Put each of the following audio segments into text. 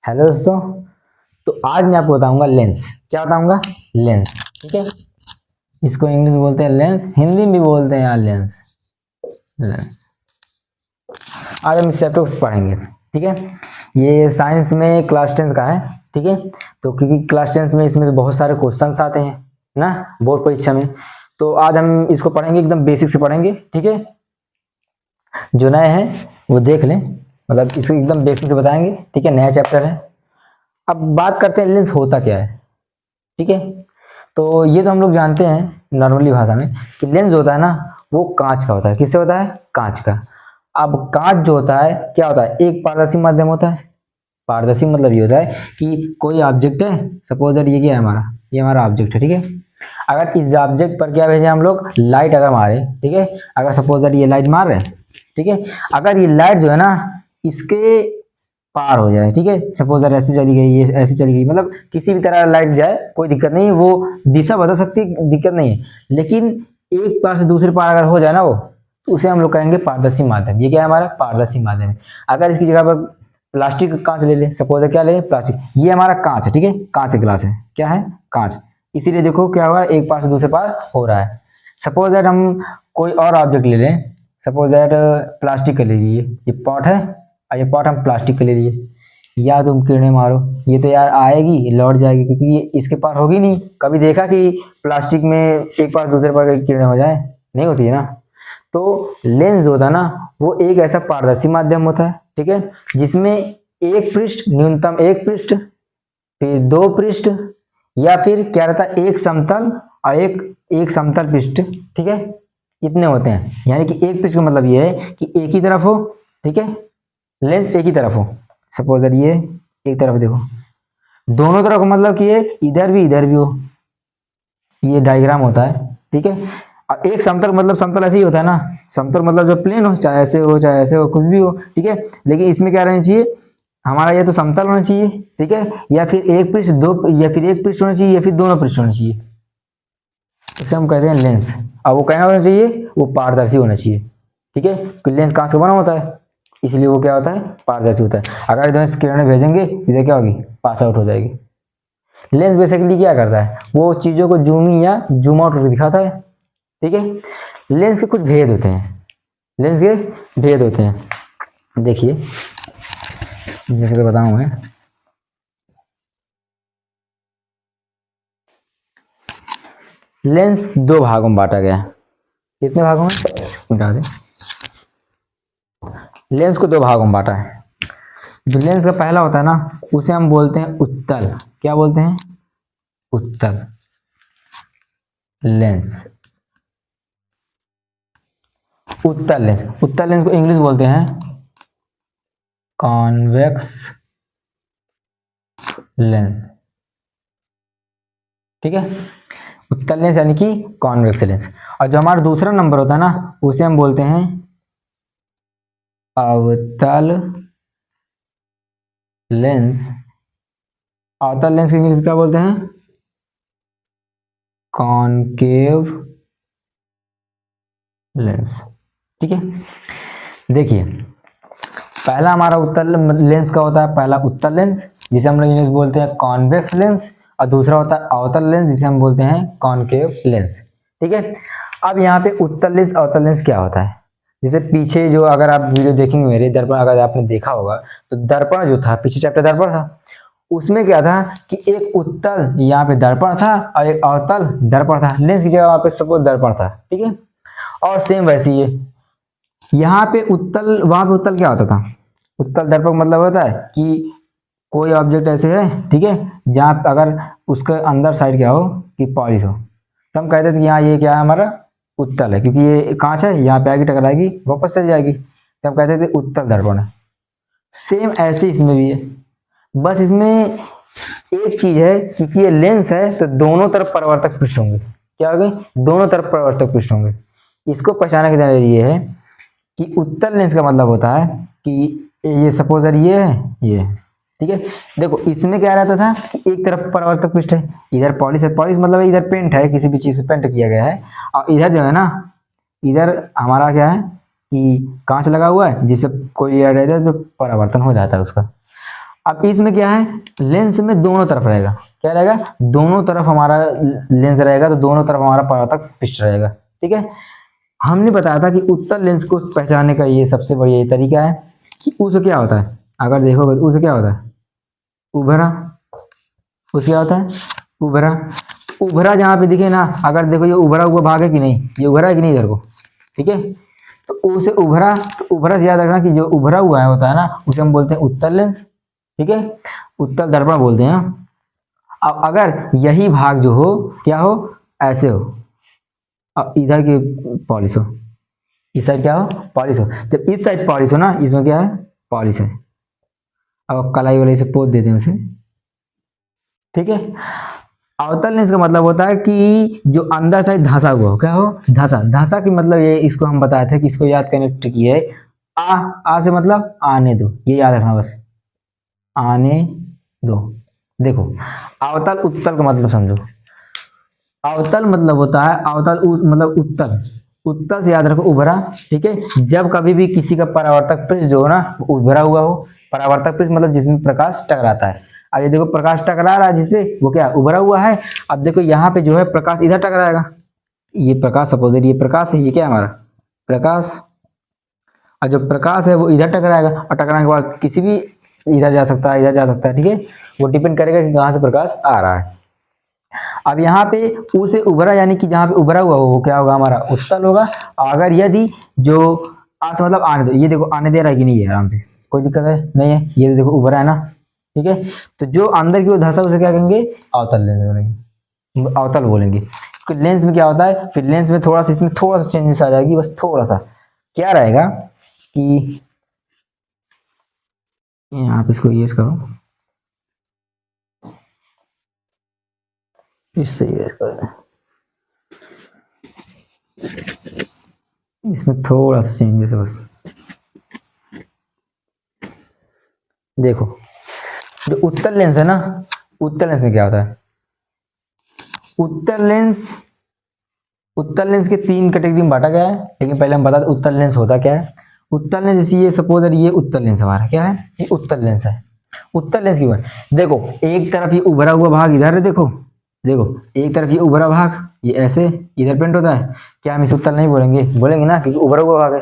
Hello दोस्तों। तो आज मैं आपको बताऊंगा लेंस। क्या बताऊंगा? लेंस। ठीक है, इसको इंग्लिश में बोलते हैं लेंस, हिंदी में भी बोलते हैं यार लेंस। लेंस आज हम इस चैप्टर को पढ़ेंगे। ठीक है, ये साइंस में क्लास 10 का है। ठीक है, तो क्योंकि क्लास 10 में इसमें से बहुत सारे क्वेश्चंस आते हैं ना बोर्ड परीक्षा में, तो आज हम इसको पढ़ेंगे, एकदम बेसिक से पढ़ेंगे। ठीक है, जो नए हैं वो देख लें, मतलब इसको एकदम बेसिक से बताएंगे। ठीक है, नया चैप्टर है। अब बात करते हैं लेंस होता क्या है। ठीक है, तो ये तो हम लोग जानते हैं नॉर्मली भाषा में कि लेंस होता है ना, वो कांच का होता है। किससे होता है? कांच का। अब कांच जो होता है क्या होता है? एक पारदर्शी माध्यम होता है। पारदर्शी मतलब ये होता है कि कोई ऑब्जेक्ट है, सपोज दैट ये क्या है हमारा, ये हमारा ऑब्जेक्ट है। ठीक है, अगर इस ऑब्जेक्ट पर क्या भेजे हम लोग, लाइट अगर मारे, ठीक है, अगर सपोज दैट ये लाइट मार रहे हैं, ठीक है, अगर ये लाइट जो है ना इसके पार हो जाए, ठीक है, सपोज दैट ऐसी चली गई, ये ऐसी चली गई, मतलब किसी भी तरह लाइट जाए कोई दिक्कत नहीं, वो दिशा बदल सकती, दिक्कत नहीं है। लेकिन एक पार से दूसरे पार अगर हो जाए ना वो, तो उसे हम लोग कहेंगे पारदर्शी माध्यम। ये क्या है हमारा? पारदर्शी माध्यम। अगर इसकी जगह पर प्लास्टिक का कांच ले लें, सपोज क्या ले लें, प्लास्टिक, ये हमारा कांच है। ठीक है, कांच का ग्लास है, क्या है? कांच। इसीलिए देखो क्या होगा, एक पार से दूसरे पार हो रहा है। सपोज दैट हम कोई और ऑब्जेक्ट ले लें, सपोज दैट प्लास्टिक का ले लीजिए, ये पॉट है और ये पॉट हम प्लास्टिक का ले लिए, या तुम किरणें मारो, ये तो यार आएगी लौट जाएगी, क्योंकि ये इसके पार होगी नहीं। कभी देखा कि प्लास्टिक में एक पार दूसरे पार किरणें हो जाए? नहीं होती है ना। तो लेंस होता है ना, वो एक ऐसा पारदर्शी माध्यम होता है, ठीक है, जिसमें एक पृष्ठ, न्यूनतम एक पृष्ठ, फिर दो पृष्ठ, या फिर क्या रहता है, एक समतल और एक समतल पृष्ठ। ठीक है, इतने होते हैं। यानी कि एक पृष्ठ का मतलब ये है कि एक ही तरफ हो। ठीक है, लेंस एक ही तरफ हो। सपोज ये एक तरफ देखो, दोनों तरफ का मतलब कि ये इधर भी हो। ये डायग्राम होता है। ठीक है, और एक समतल मतलब समतल ऐसे ही होता है ना, समतल मतलब जो प्लेन हो, चाहे ऐसे हो चाहे ऐसे हो, कुछ भी हो। ठीक है, लेकिन इसमें क्या रहना चाहिए हमारा, ये तो समतल होना चाहिए। ठीक है, या फिर एक पृष्ठ दो, या फिर एक पृष्ठ होना चाहिए, या फिर दोनों पृष्ठ होना चाहिए। इसे हम कहते हैं लेंस। अब वो कहना होना चाहिए, वो पारदर्शी होना चाहिए। ठीक है, क्योंकि लेंस कांच का बना होता है, इसलिए वो क्या होता है, पारदर्शी होता है। अगर इधर किरणें भेजेंगे, इधर क्या होगी, पास आउट हो जाएगी। लेंस बेसिकली क्या करता है, वो चीजों को जूम इन या जूम आउट करके दिखाता है। ठीक है, लेंस के कुछ भेद होते हैं, लेंस के भेद होते हैं। देखिए जैसे कि बताऊं मैं, लेंस दो भागों में बांटा गया है। कितने भागों में? मिटा दे। लेंस को दो भागों में बांटा है। जो लेंस का पहला होता है ना, उसे हम बोलते हैं उत्तल। क्या बोलते हैं? उत्तल लेंस। उत्तल लेंस, उत्तल लेंस को इंग्लिश बोलते हैं कॉन्वेक्स लेंस। ठीक है, उत्तल लेंस यानी कि कॉन्वेक्स लेंस। और जो हमारा दूसरा नंबर होता है ना, उसे हम बोलते हैं अवतल लेंस। अवतल लेंस को इंग्लिश क्या बोलते हैं? Concave lens. ठीक है, देखिए पहला हमारा उत्तल लेंस का होता है, पहला उत्तल लेंस जिसे हम लोग इंग्लिश बोलते हैं कॉन्वेक्स लेंस, और दूसरा होता है अवतल लेंस जिसे हम बोलते हैं कॉनकेव लेंस। ठीक है, अब यहाँ पे उत्तल लेंस अवतल लेंस क्या होता है, जैसे पीछे जो अगर आप वीडियो देखेंगे मेरे दर्पण, अगर आपने देखा होगा तो दर्पण जो था, पीछे चैप्टर दर्पण था, उसमें क्या था कि एक उत्तल यहाँ पे दर्पण था और एक अवतल दर्पण था। लेंस की जगह वहां पे सपोज दर्पण था। ठीक है, और सेम वैसे ही यहाँ पे उत्तल, वहां पे उत्तल क्या होता था, उत्तल दर्पण मतलब होता है कि कोई ऑब्जेक्ट ऐसे है, ठीक है, जहाँ अगर उसके अंदर साइड क्या हो कि पॉलिश हो, तो हम कहते थे कि यहाँ ये क्या है हमारा उत्तल है, क्योंकि ये कांच है, यहाँ पे आएगी टकराएगी वापस चली जाएगी, तो हम कहते थे उत्तल दर्पण है। सेम ऐसे इसमें भी है, बस इसमें एक चीज है कि ये लेंस है तो दोनों तरफ परावर्तक पृष्ठ होंगे। क्या होंगे? दोनों तरफ परावर्तक पृष्ठ होंगे। इसको पहचानने का ये है कि उत्तल लेंस का मतलब होता है कि ये सपोज ये है, ये, ठीक है, देखो इसमें क्या रहता था कि एक तरफ परावर्तक पृष्ठ है, इधर पॉलिश है, पॉलिश मतलब इधर पेंट है, किसी भी चीज से पेंट किया गया है, और इधर जो है ना, इधर हमारा क्या है कि कांच लगा हुआ है, जिससे कोई एयर रहता है तो परावर्तन हो जाता है उसका। अब इसमें क्या है, लेंस में दोनों तरफ रहेगा, क्या रहेगा, दोनों तरफ हमारा लेंस रहेगा, तो दोनों तरफ हमारा परावर्तक पृष्ठ रहेगा। ठीक है, हमने बताया था कि उत्तल लेंस को पहचानने का ये सबसे बढ़िया ये तरीका है कि उस क्या होता है, अगर देखोगे तो उस क्या होता है, उभरा, उस क्या होता है, उभरा। उभरा जहाँ पे दिखे ना, अगर देखो ये उभरा हुआ भाग है कि नहीं, ये उभरा है कि नहीं इधर को, ठीक है, तो उसे उभरा, तो उभरा से याद रखना कि जो उभरा हुआ है होता है ना, उसे हम बोलते हैं उत्तल लेंस। ठीक है, उत्तल दर्पण बोलते हैं। अब अगर यही भाग जो हो क्या हो, ऐसे हो, अब इधर की पॉलिश हो, इस साइड क्या हो, पॉलिश हो, जब इस साइड पॉलिश हो ना, इसमें क्या है, पॉलिश है। अब कलाई वाले से पोत देते हैं उसे। ठीक है, अवतल लेंस का मतलब होता है कि जो अंदर साइड धंसा हुआ हो, क्या हो, धंसा। धंसा की मतलब ये, इसको हम बताए थे कि इसको याद करने की ट्रिक ये है, आ से मतलब आने दो, ये याद रखना बस, आने दो। देखो, अवतल उत्तल का मतलब समझो। अवतल मतलब होता है, अवतल मतलब उत्तल, उत्तल से याद रखो उभरा। ठीक है, जब कभी भी किसी का परावर्तक पृष्ठ जो हो ना उभरा हुआ हो, परावर्तक पृष्ठ मतलब जिसमें प्रकाश टकराता है। अब ये देखो प्रकाश टकरा रहा है जिसपे, वो क्या उभरा हुआ है। अब देखो यहाँ पे जो है प्रकाश इधर टकराएगा, ये प्रकाश सपोजिट ये प्रकाश है, ये क्या है हमारा प्रकाश, और जो प्रकाश है वो इधर टकराएगा, और टकराने के बाद किसी भी इधर जा सकता है, इधर जा सकता है। ठीक है, वो डिपेंड करेगा कि कहाँ से प्रकाश आ रहा है। अब यहाँ पे ऊ से उभरा यानी कि जहाँ पे उभरा हुआ हो वो क्या होगा, हमारा उत्तल होगा। अगर यदि जो आस मतलब आने दो, ये देखो आने दे रहा है कि नहीं है, आराम से, कोई दिक्कत है नहीं है, ये देखो उभरा है ना। ठीक है, तो जो अंदर की ओर धंसा उसे क्या कहेंगे, अवतल लेंस बोलेंगे, अवतल बोलेंगे। लेंस में क्या होता है, फिर लेंस में थोड़ा सा, इसमें थोड़ा सा चेंजेस आ जाएगी, बस थोड़ा सा। क्या रहेगा कि आप इसको यूज करो, इससे यूज कर दें, इसमें थोड़ा सा चेंजेस है बस। देखो जो उत्तल लेंस है ना, उत्तल लेंस में क्या होता है, उत्तल लेंस, उत्तल लेंस के तीन कैटेगरी में बांटा गया है, लेकिन पहले हम बता दें उत्तल लेंस होता क्या है। उत्तल लेंस जैसे ये सपोज ये उत्तल लेंस हमारा क्या है, ये उत्तल लेंस है। उत्तल लेंस क्यों है, देखो एक तरफ ये उभरा हुआ भाग इधर है, देखो देखो एक तरफ ये उभरा भाग ये ऐसे इधर प्रिंट होता है, क्या हम इसे उत्तल नहीं बोलेंगे, बोलेंगे ना, क्योंकि उभरा हुआ भाग है।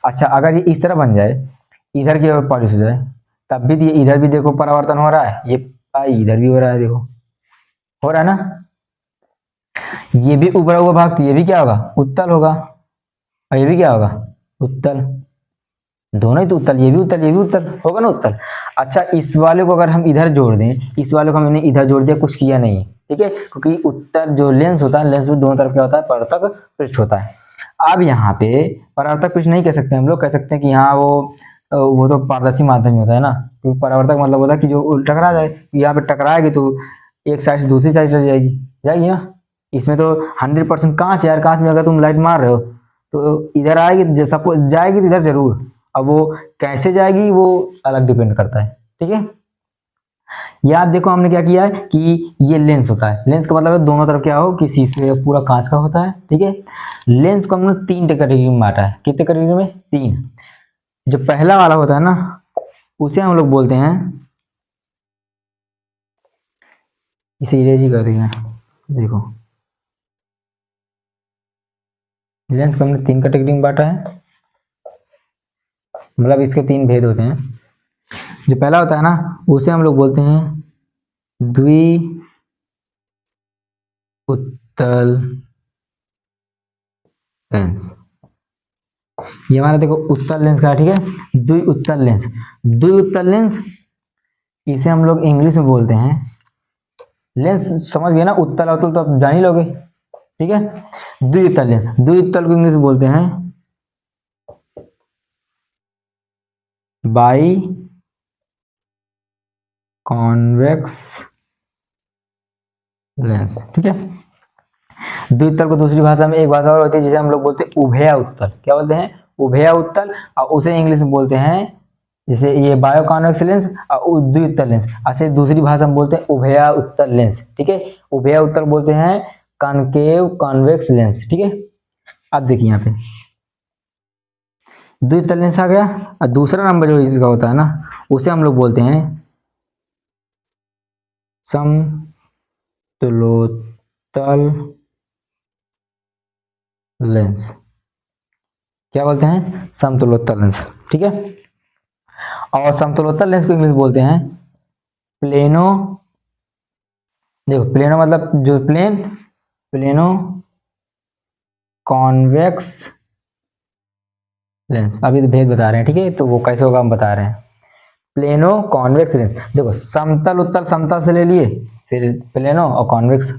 अच्छा अगर ये इस तरह बन जाए, इधर की ओर पॉलिश हो जाए, तब भी ये इधर भी देखो परावर्तन हो रहा है, ये इधर भी हो रहा है, देखो हो रहा है ना, ये भी उभरा हुआ भाग, तो ये भी क्या होगा, उत्तल होगा, और ये भी क्या होगा, उत्तल, दोनों ही तो उत्तल, ये भी उत्तल, ये भी उत्तल होगा ना, उत्तल। अच्छा इस वाले को अगर हम इधर जोड़ दें, इस वाले को हमने इधर जोड़ दिया, कुछ किया नहीं, ठीक है, क्योंकि उत्तल जो लेंस होता है, लेंस में दोनों तरफ क्या होता है, परावर्तक पृष्ठ होता है। अब यहाँ पे परावर्तक पृष्ठ नहीं कह सकते हम लोग, कह सकते हैं कि हाँ वो तो पारदर्शी माध्यम होता है ना, क्योंकि परावर्तक मतलब होता है कि जो टकरा जाए, यहाँ पे टकराएगी तो एक साइड से दूसरी साइड चली जाएगी, जाएगी ना। इसमें तो 100% कांच यार, कांच में अगर तुम लाइट मार रहे हो तो इधर आएगी, सपोज जाएगी तो इधर जरूर, अब वो कैसे जाएगी वो अलग डिपेंड करता है। ठीक है, याद देखो हमने क्या किया है कि ये लेंस होता है, लेंस का मतलब है दोनों तरफ क्या हो कि शीशे पूरा कांच का होता है। ठीक है, लेंस को हमने तीन कैटेगरी में बांटा है, कितने कैटेगरी में, तीन। जो पहला वाला होता है ना उसे हम लोग बोलते हैं, इसे इरेज ही कर देंगे, देखो लेंस को हमने तीन कैटेगरी में बांटा है, मतलब इसके तीन भेद होते हैं। जो पहला होता है ना उसे हम लोग बोलते हैं द्वि उत्तल लेंस। ये हमारा देखो उत्तल लेंस का, ठीक है, द्वि उत्तल लेंस। द्वि उत्तल लेंस इसे हम लोग इंग्लिश में बोलते हैं, लेंस समझ गए ना, उत्तल अवतल तो आप जान ही लोगे। ठीक है, द्वि उत्तल लेंस, द्वि उत्तल को इंग्लिश में बोलते हैं बाई कॉन्वेक्स लेंस। ठीक है, द्वितल को दूसरी भाषा में एक भाषा और होती है जिसे हम लोग बोलते हैं उभया उत्तल, क्या बोलते हैं, उभया उत्तल, और उसे इंग्लिश में बोलते हैं जैसे ये बायो कॉन्वेक्स लेंस और द्वितल लेंस, ऐसे दूसरी भाषा में बोलते हैं उभया उत्तल लेंस। ठीक है, उभया उत्तल बोलते हैं कॉनकेव कॉन्वेक्स लेंस। ठीक है, अब देखिए यहाँ पे द्वितल लेंस आ गया, और दूसरा नंबर जो इसका होता है ना उसे हम लोग बोलते हैं समतुलोत्तल लेंस, क्या बोलते हैं? समतुलोत्तल लेंस। ठीक है, और समतुलोत्तल लेंस को इंग्लिश बोलते हैं प्लेनो, देखो प्लेनो मतलब जो प्लेन, प्लेनो कॉन्वेक्स लेंस। अभी तो भेद बता रहे हैं, ठीक है, तो वो कैसे होगा हम बता रहे हैं। प्लेनो कॉन्वेक्स लेंस, देखो समतल उत्तल समतल से ले लिए, फिर प्लेनो और कॉन्वेक्स।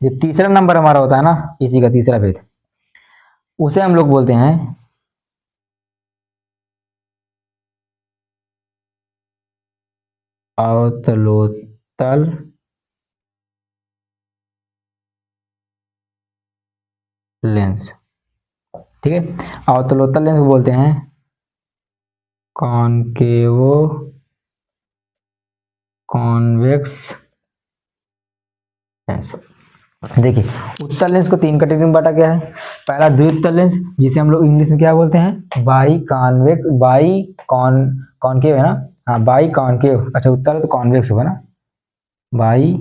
जो तीसरा नंबर हमारा होता है ना, इसी का तीसरा भेद, उसे हम लोग बोलते हैं अवतलोत्तल लेंस। ठीक है, अवतलोत्तल लेंस को बोलते हैं कॉनकेवो कॉन्वेक्स लेंस। देखिए, उत्तल लेंस को तीन कैटेगरी में बांटा गया है। पहला द्विउत्तल लेंस, जिसे हम लोग इंग्लिश में क्या बोलते हैं? बाई कॉन्वेक्स, बाई कॉनकेव है ना, हाँ बाई कॉनकेव। अच्छा उत्तल है तो कॉन्वेक्स होगा ना, by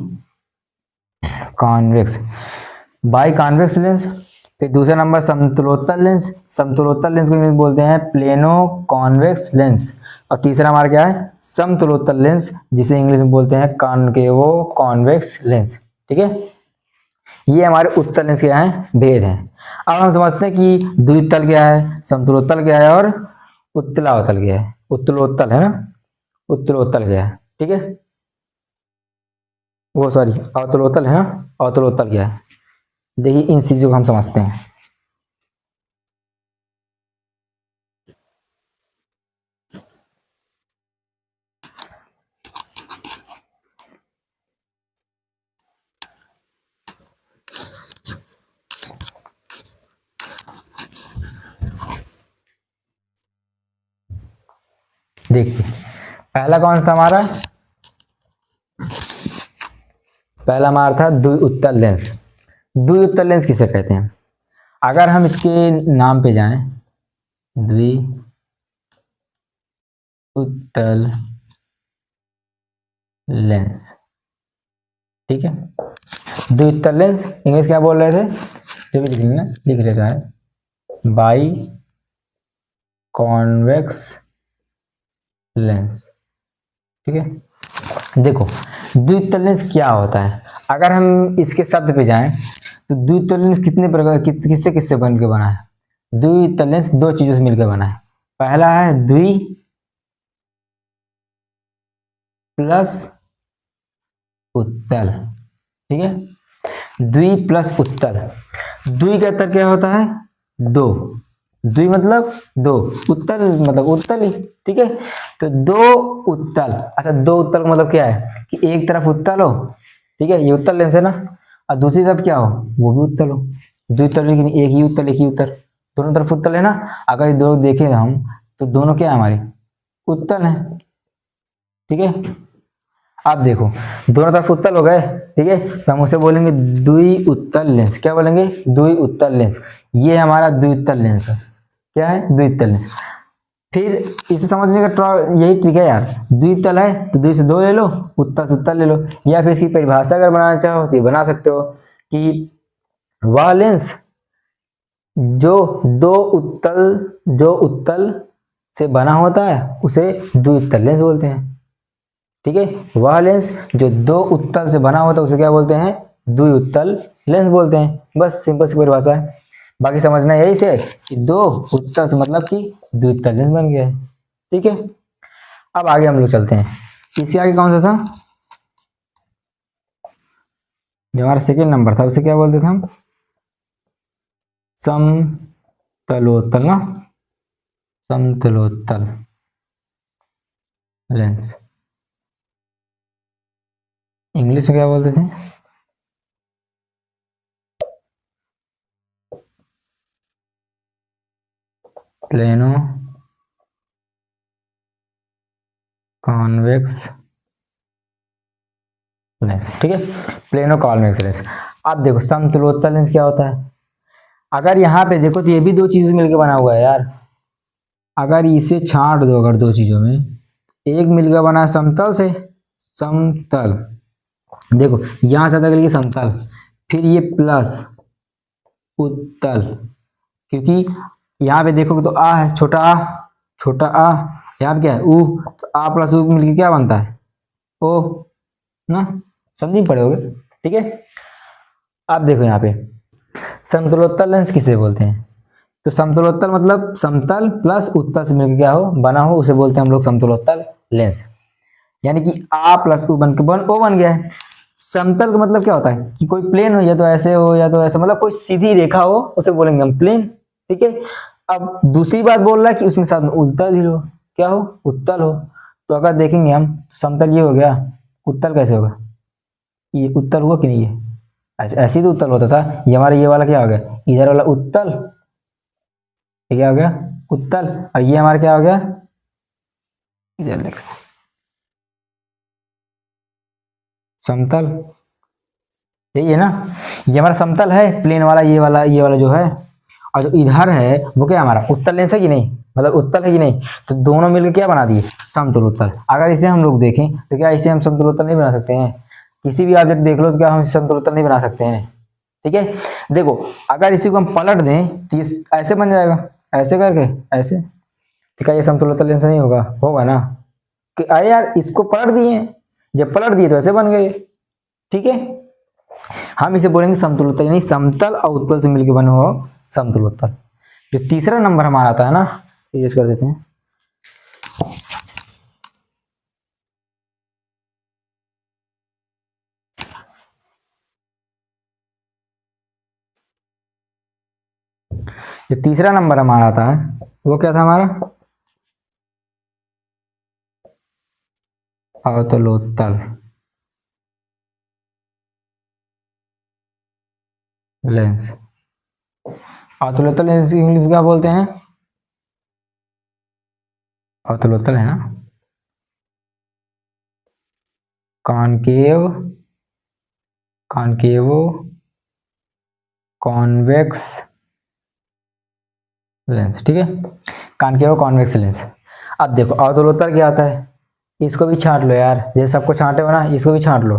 convex, by convex lens. फिर दूसरा नंबर समतुलोत्तल लेंस, समतुलोत्तल लेंस को इंग्लिश में बोलते हैं प्लेनो कॉन्वेक्स लेंस। और तीसरा हमारा क्या है? समतुलोत्तल लेंस, जिसे इंग्लिश में बोलते हैं कॉनकेवो कॉन्वेक्स लेंस। ठीक है, ये हमारे उत्तल लेंस क्या है? भेद है। अब हम समझते हैं कि द्वितल क्या है, समतुलोत्तल क्या है, और उत्तलावतल क्या है। उत्तलोत्तल है ना, उत्तलोत्तल क्या है? ठीक है, वो सॉरी अवतलोत्तल है ना, अवतलोत्तल क्या है? देखिए इन चीजों को हम समझते हैं। देखिए पहला कौन सा हमारा? पहला हमारा था द्विउत्तल लेंस। द्विउत्तल लेंस किसे कहते हैं? अगर हम इसके नाम पे जाएं, द्विउत्तल लेंस। ठीक है, द्विउत्तल लेंस इंग्लिश क्या बोल रहे थे? जो भी लिख लेना, लिख लेता है बाई कॉन्वेक्स लेंस। ठीक है, देखो द्विउत्तल लेंस क्या होता है? अगर हम इसके शब्द पे जाएं तो द्विउत्तल लेंस कितने प्रकार किससे किससे बन के बना है? द्विउत्तल लेंस दो चीजों से मिलकर बना है। पहला है द्वि प्लस उत्तल। ठीक है, द्वि प्लस उत्तल। द्वि का उत्तर क्या होता है? दो, द्वि मतलब दो, उत्तल मतलब उत्तल ही। ठीक है, तो दो उत्तल। अच्छा दो उत्तल मतलब क्या है? कि एक तरफ उत्तल हो, ठीक है, ये उत्तल लेंस है ना, और दूसरी तरफ क्या हो? वो भी उत्तल हो। द्वितल लेकिन एक ही उत्तल एक ही उत्तर, दोनों तरफ उत्तल है ना। अगर ये दोनों देखें हम तो दोनों क्या है हमारे? उत्तल है। ठीक है, आप देखो दोनों तरफ उत्तल हो गए। ठीक है, तो हम उसे बोलेंगे द्विउत्तल लेंस। क्या बोलेंगे? द्विउत्तल लेंस। ये हमारा द्विउत्तल लेंस है। क्या है? द्विउत्तल लेंस। फिर इसे समझने का यही ट्रिक है यार, द्वितल है तो द्वि से दो ले लो, उत्तल से उत्तल ले लो। या फिर इसकी परिभाषा अगर बनाना चाहो तो ये बना सकते हो कि वह लेंस जो उत्तल से बना होता है उसे द्विउत्तल लेंस बोलते हैं। ठीक है, वह लेंस जो दो उत्तल से बना होता है उसे क्या बोलते हैं? द्विउत्तल लेंस बोलते हैं। बस सिंपल सी परिभाषा है, बाकी समझना यही से कि दो उत्तल से मतलब कि द्विउत्तल लेंस बन गया है। ठीक है, अब आगे हम लोग चलते हैं। इसके आगे कौन सा था जो हमारा सेकेंड नंबर था, उसे क्या बोलते थे हम? समतलोत्तल ना, समतलोत्तल लेंस। इंग्लिश में क्या बोलते थे? Plano convex lens. ठीक है, प्लेनो कॉन्वेक्स लेंस। अब देखो समतलोत्तल लेंस क्या होता है? अगर यहाँ पे देखो तो ये भी दो चीजें मिलकर बना हुआ है यार। अगर इसे छांट दो, अगर दो चीजों में, एक मिलकर बना है समतल से, समतल, देखो यहां से आता है समतल, फिर ये प्लस उत्तल, क्योंकि यहाँ पे देखोगे तो आ है, छोटा आ, छोटा आ, यहाँ पे क्या है ऊ, तो आ प्लस ऊ मिलके क्या बनता है ओ ना, समझ पड़े होगे। ठीक है, अब देखो यहाँ पे समतलोत्तल लेंस किसे बोलते हैं, तो समतलोत्तल मतलब समतल प्लस उत्तल से मिलकर क्या हो बना हो, उसे बोलते हैं हम लोग समतलोत्तल लेंस। यानी कि आ प्लस ऊ बन के ओ बन गया है। समतल का मतलब क्या होता है कि कोई प्लेन हो, या तो ऐसे हो या तो ऐसे, मतलब कोई सीधी रेखा हो, उसे बोलेंगे हम प्लेन। ठीक है, अब दूसरी बात बोल रहा है कि उसमें साथ में उत्तल भी हो, क्या हो उत्तल हो। तो अगर देखेंगे हम समतल ये हो गया, उत्तल कैसे होगा, ये उत्तल हुआ कि नहीं, ये ऐसे ही तो उत्तल होता था। ये हमारा ये वाला क्या हो गया, इधर वाला उत्तल, ये क्या हो गया उत्तल, और ये हमारा क्या हो गया, इधर लिख समतल, यही है ना। ये हमारा समतल है प्लेन वाला, ये वाला जो है, और जो इधर है वो क्या हमारा उत्तल लेंस है कि नहीं, मतलब उत्तल है कि नहीं। तो दोनों मिलकर क्या बना दिए समतल उत्तल। अगर इसे हम लोग देखें तो क्या इसे हम समतल उत्तल नहीं बना सकते हैं, किसी भी ऑब्जेक्ट देख लो तो क्या हम समतल उत्तल नहीं बना सकते हैं। ठीक है, देखो अगर इसी को हम पलट दें तो ये ऐसे बन जाएगा, ऐसे करके ऐसे, तो क्या ये समतल उत्तल लेंस नहीं होगा, होगा ना। कि अरे यार इसको पलट दिए, जब पलट दिए तो ऐसे बन गए। ठीक है, हम इसे बोलेंगे समतल उत्तल, यानी समतल और उत्तल से मिलकर बने हो समतल उत्तल। जो तीसरा नंबर हमारा आता है ना, यूज कर देते हैं। जो तीसरा नंबर हमारा आता है वो क्या था हमारा, अवतलोत्तल लेंस। अवतलोत्तल लेंस इंग्लिश क्या बोलते हैं, अवतलोत्तल है ना, कॉनकेव, कॉनकेवो कॉन्वेक्स लेंस। ठीक है, कॉनकेव कॉन्वेक्स लेंस। अब देखो अवतलोत्तल क्या आता है, इसको भी छांट लो यार, जैसे सबको छांटे हो ना, इसको भी छांट लो।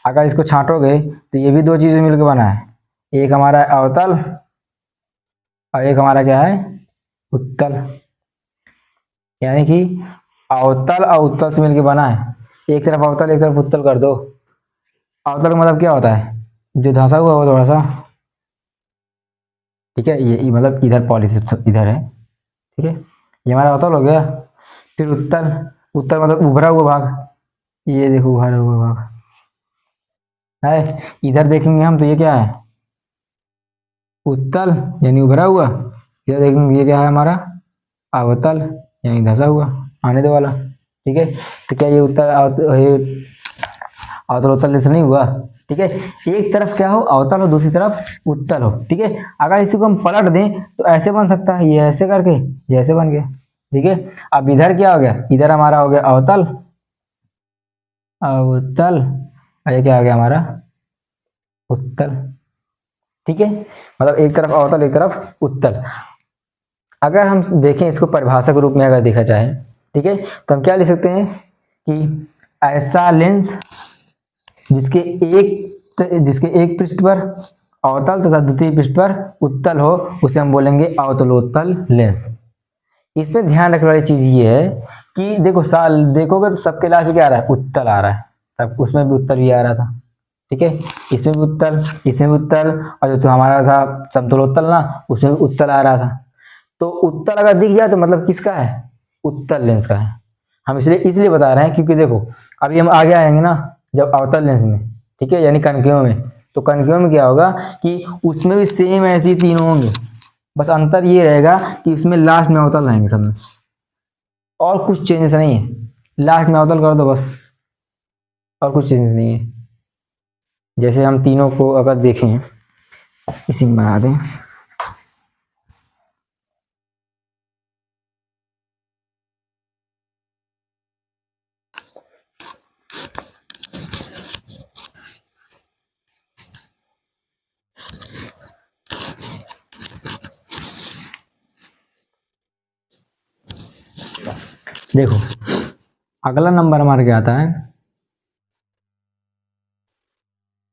अगर इसको छांटोगे तो ये भी दो चीजें मिलकर बना है, एक हमारा अवतल और एक हमारा क्या है उत्तल। यानी कि अवतल और उत्तल से मिलकर बना है, एक तरफ अवतल एक तरफ उत्तल कर दो। अवतल का मतलब क्या होता है, जो धंसा हुआ हो थोड़ा सा। ठीक है, ये मतलब इधर पॉलिश इधर है। ठीक है, ये हमारा अवतल हो गया। फिर उत्तल, उत्तल मतलब उभरा हुआ भाग, ये देखो उभरा हुआ भाग है। इधर देखेंगे हम तो ये क्या है उत्तल यानी उभरा हुआ, इधर देखेंगे ये क्या है हमारा अवतल यानी धंसा हुआ आने दो वाला। ठीक है, तो क्या ये अवतल उत्तल जैसे नहीं हुआ। ठीक है, एक तरफ क्या हो अवतल हो, दूसरी तरफ उत्तल हो। ठीक है, अगर इसी को हम पलट दें तो ऐसे बन सकता है, ये ऐसे करके ये ऐसे बन गया। ठीक है, अब इधर क्या हो गया, इधर हमारा हो गया अवतल, अवतल, और ये क्या आ गया हमारा उत्तल। ठीक है, मतलब एक तरफ अवतल एक तरफ उत्तल। अगर हम देखें इसको परिभाषा के रूप में अगर देखा जाए, ठीक है, तो हम क्या लिख सकते हैं कि ऐसा लेंस जिसके एक पृष्ठ पर अवतल तथा द्वितीय पृष्ठ पर उत्तल हो, उसे हम बोलेंगे अवतलोत्तल लेंस। इसमें ध्यान रखने वाली चीज ये है कि देखो साल देखोगे तो सबके लास्ट में क्या आ रहा है उत्तल आ रहा है, तब उसमें भी उत्तल भी आ रहा था। ठीक है, इसमें भी उत्तल, इसमें भी उत्तल, और जो तो हमारा था समतलोत्तल ना, उसमें भी उत्तल आ रहा था। तो उत्तल अगर दिख जाए तो मतलब किसका है उत्तल लेंस का है। हम इसलिए इसलिए बता रहे हैं क्योंकि देखो अभी हम आगे आएंगे ना जब अवतल लेंस में, ठीक है, यानी कनकेव में, तो कनकेव में क्या होगा कि उसमें भी सेम ऐसे तीनों होंगे, बस अंतर ये रहेगा कि उसमें लास्ट में अवतल रहेंगे सब में, और कुछ चेंजेस नहीं है। लास्ट में अवतल कर दो बस, और कुछ चेंजेस नहीं है। जैसे हम तीनों को अगर देखें, इसी में बना दें, देखो अगला नंबर हमारा क्या आता है